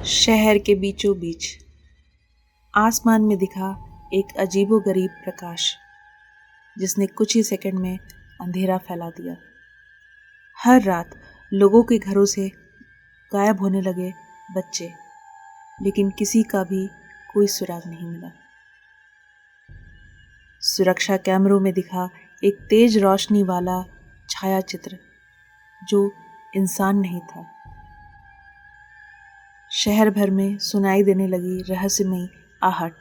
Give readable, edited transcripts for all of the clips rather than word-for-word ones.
शहर के बीचों बीच आसमान में दिखा एक अजीबोगरीब प्रकाश जिसने कुछ ही सेकंड में अंधेरा फैला दिया। हर रात लोगों के घरों से गायब होने लगे बच्चे, लेकिन किसी का भी कोई सुराग नहीं मिला। सुरक्षा कैमरों में दिखा एक तेज रोशनी वाला छायाचित्र जो इंसान नहीं था। शहर भर में सुनाई देने लगी रहस्यमयी आहट,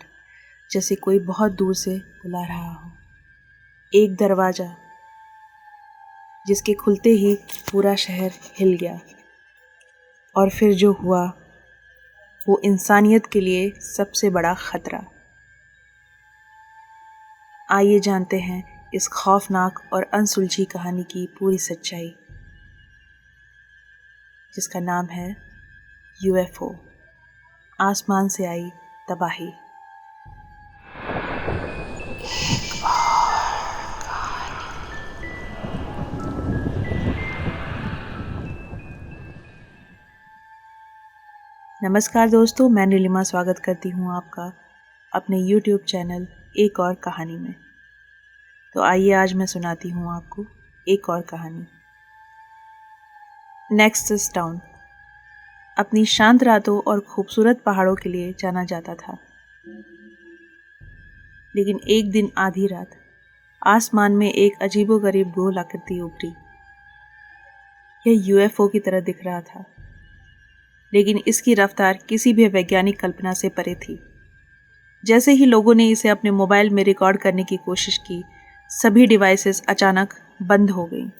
जैसे कोई बहुत दूर से बुला रहा हो। एक दरवाजा जिसके खुलते ही पूरा शहर हिल गया, और फिर जो हुआ वो इंसानियत के लिए सबसे बड़ा खतरा। आइए जानते हैं इस खौफनाक और अनसुलझी कहानी की पूरी सच्चाई, जिसका नाम है यूएफओ, आसमान से आई तबाही। नमस्कार दोस्तों, मैं नीलिमा स्वागत करती हूँ आपका अपने YouTube चैनल एक और कहानी में। तो आइए आज मैं सुनाती हूँ आपको एक और कहानी। नेक्सस टाउन अपनी शांत रातों और खूबसूरत पहाड़ों के लिए जाना जाता था, लेकिन एक दिन आधी रात आसमान में एक अजीबोगरीब गोल आकृति उभरी। यह यूएफओ की तरह दिख रहा था, लेकिन इसकी रफ्तार किसी भी वैज्ञानिक कल्पना से परे थी। जैसे ही लोगों ने इसे अपने मोबाइल में रिकॉर्ड करने की कोशिश की, सभी डिवाइसेस अचानक बंद हो गईं।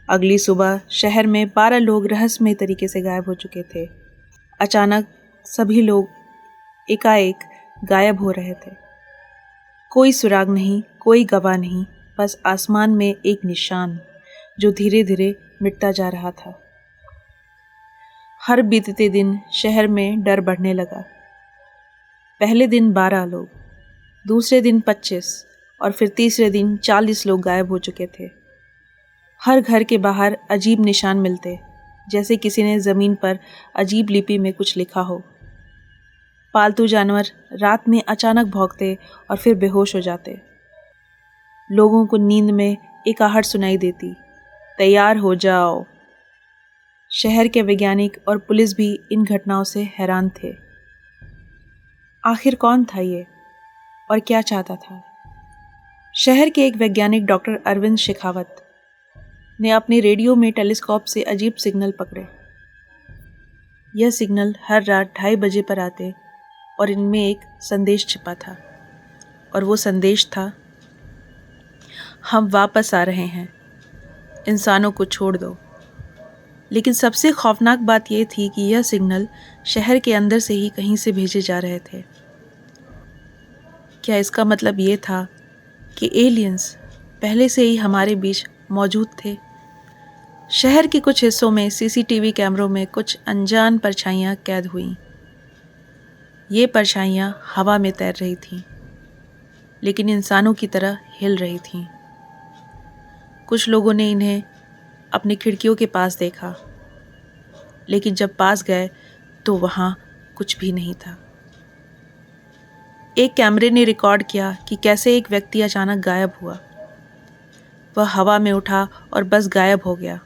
अगली सुबह शहर में 12 लोग रहस्यमय तरीके से गायब हो चुके थे। अचानक सभी लोग एकाएक गायब हो रहे थे। कोई सुराग नहीं, कोई गवाह नहीं, बस आसमान में एक निशान जो धीरे धीरे मिटता जा रहा था। हर बीतते दिन शहर में डर बढ़ने लगा। पहले दिन 12 लोग, दूसरे दिन 25 और फिर तीसरे दिन 40 लोग गायब हो चुके थे। हर घर के बाहर अजीब निशान मिलते, जैसे किसी ने ज़मीन पर अजीब लिपि में कुछ लिखा हो। पालतू जानवर रात में अचानक भौंकते और फिर बेहोश हो जाते। लोगों को नींद में एक आहट सुनाई देती, तैयार हो जाओ। शहर के वैज्ञानिक और पुलिस भी इन घटनाओं से हैरान थे। आखिर कौन था ये और क्या चाहता था? शहर के एक वैज्ञानिक डॉक्टर अरविंद शेखावत ने अपने रेडियो में टेलीस्कोप से अजीब सिग्नल पकड़े। यह सिग्नल हर रात 2:30 बजे पर आते और इनमें एक संदेश छिपा था, और वो संदेश था, हम वापस आ रहे हैं, इंसानों को छोड़ दो। लेकिन सबसे खौफनाक बात यह थी कि यह सिग्नल शहर के अंदर से ही कहीं से भेजे जा रहे थे। क्या इसका मतलब ये था कि एलियंस पहले से ही हमारे बीच मौजूद थे? शहर के कुछ हिस्सों में सीसीटीवी कैमरों में कुछ अनजान परछाइयाँ कैद हुईं। ये परछाइयाँ हवा में तैर रही थीं, लेकिन इंसानों की तरह हिल रही थीं। कुछ लोगों ने इन्हें अपनी खिड़कियों के पास देखा, लेकिन जब पास गए तो वहाँ कुछ भी नहीं था। एक कैमरे ने रिकॉर्ड किया कि कैसे एक व्यक्ति अचानक गायब हुआ। वह हवा में उठा और बस गायब हो गया।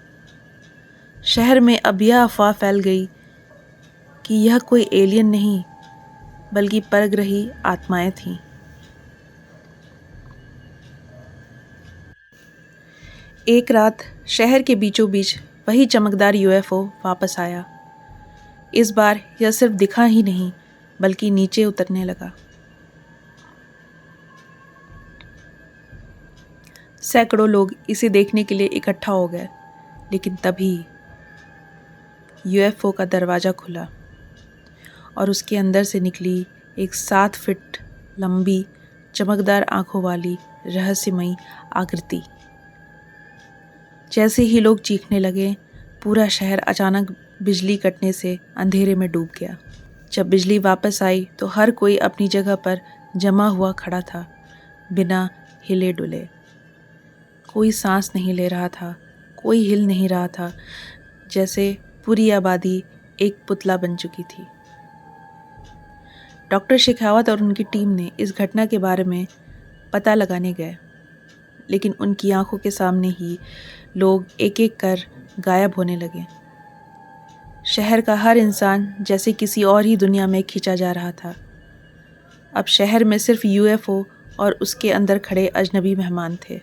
शहर में अब यह अफवाह फैल गई कि यह कोई एलियन नहीं, बल्कि परग्रही आत्माएं थीं। एक रात शहर के बीचों बीच वही चमकदार यूएफओ वापस आया। इस बार यह सिर्फ दिखा ही नहीं, बल्कि नीचे उतरने लगा। सैकड़ों लोग इसे देखने के लिए इकट्ठा हो गए, लेकिन तभी यूएफओ का दरवाज़ा खुला और उसके अंदर से निकली एक 7 फीट लंबी, चमकदार आंखों वाली रहस्यमयी आकृति। जैसे ही लोग चीखने लगे, पूरा शहर अचानक बिजली कटने से अंधेरे में डूब गया। जब बिजली वापस आई तो हर कोई अपनी जगह पर जमा हुआ खड़ा था, बिना हिले डुले। कोई सांस नहीं ले रहा था, कोई हिल नहीं रहा था, जैसे पूरी आबादी एक पुतला बन चुकी थी। डॉक्टर शेखावत और उनकी टीम ने इस घटना के बारे में पता लगाने गए, लेकिन उनकी आंखों के सामने ही लोग एक एक कर गायब होने लगे। शहर का हर इंसान जैसे किसी और ही दुनिया में खींचा जा रहा था। अब शहर में सिर्फ यूएफओ और उसके अंदर खड़े अजनबी मेहमान थे।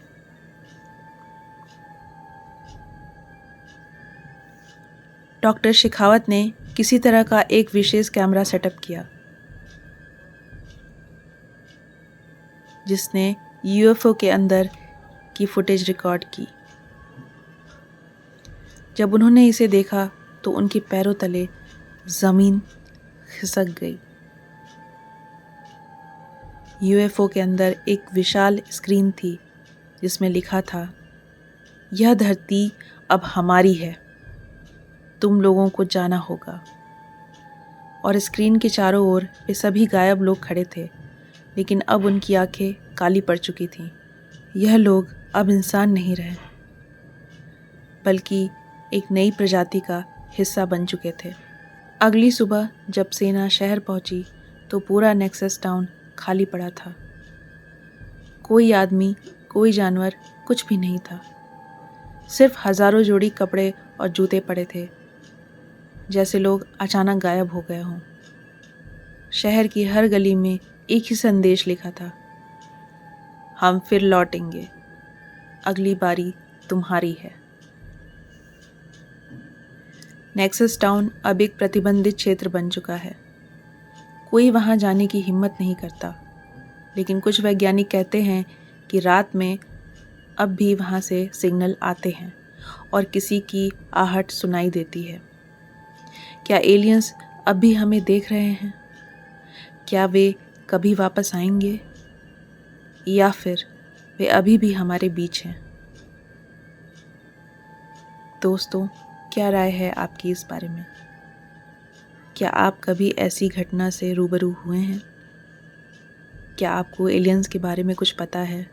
डॉक्टर शेखावत ने किसी तरह का एक विशेष कैमरा सेटअप किया जिसने यूएफओ के अंदर की फुटेज रिकॉर्ड की। जब उन्होंने इसे देखा तो उनके पैरों तले ज़मीन खिसक गई। यूएफओ के अंदर एक विशाल स्क्रीन थी जिसमें लिखा था, यह धरती अब हमारी है, तुम लोगों को जाना होगा। और स्क्रीन के चारों ओर वे सभी गायब लोग खड़े थे, लेकिन अब उनकी आंखें काली पड़ चुकी थीं। यह लोग अब इंसान नहीं रहे, बल्कि एक नई प्रजाति का हिस्सा बन चुके थे। अगली सुबह जब सेना शहर पहुंची तो पूरा नेक्सस टाउन खाली पड़ा था। कोई आदमी, कोई जानवर, कुछ भी नहीं था। सिर्फ हजारों जोड़ी कपड़े और जूते पड़े थे, जैसे लोग अचानक गायब हो गए हों। शहर की हर गली में एक ही संदेश लिखा था, हम फिर लौटेंगे, अगली बारी तुम्हारी है। नेक्सस टाउन अब एक प्रतिबंधित क्षेत्र बन चुका है। कोई वहाँ जाने की हिम्मत नहीं करता, लेकिन कुछ वैज्ञानिक कहते हैं कि रात में अब भी वहाँ से सिग्नल आते हैं और किसी की आहट सुनाई देती है। क्या एलियंस अब भी हमें देख रहे हैं? क्या वे कभी वापस आएंगे, या फिर वे अभी भी हमारे बीच हैं? दोस्तों, क्या राय है आपकी इस बारे में? क्या आप कभी ऐसी घटना से रूबरू हुए हैं? क्या आपको एलियंस के बारे में कुछ पता है,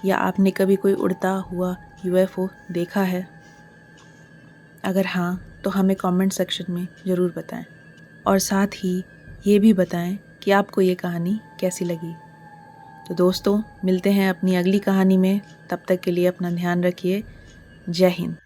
या आपने कभी कोई उड़ता हुआ यूएफओ देखा है? अगर हाँ, तो हमें कमेंट सेक्शन में ज़रूर बताएं, और साथ ही ये भी बताएं कि आपको ये कहानी कैसी लगी। तो दोस्तों, मिलते हैं अपनी अगली कहानी में। तब तक के लिए अपना ध्यान रखिए। जय हिंद।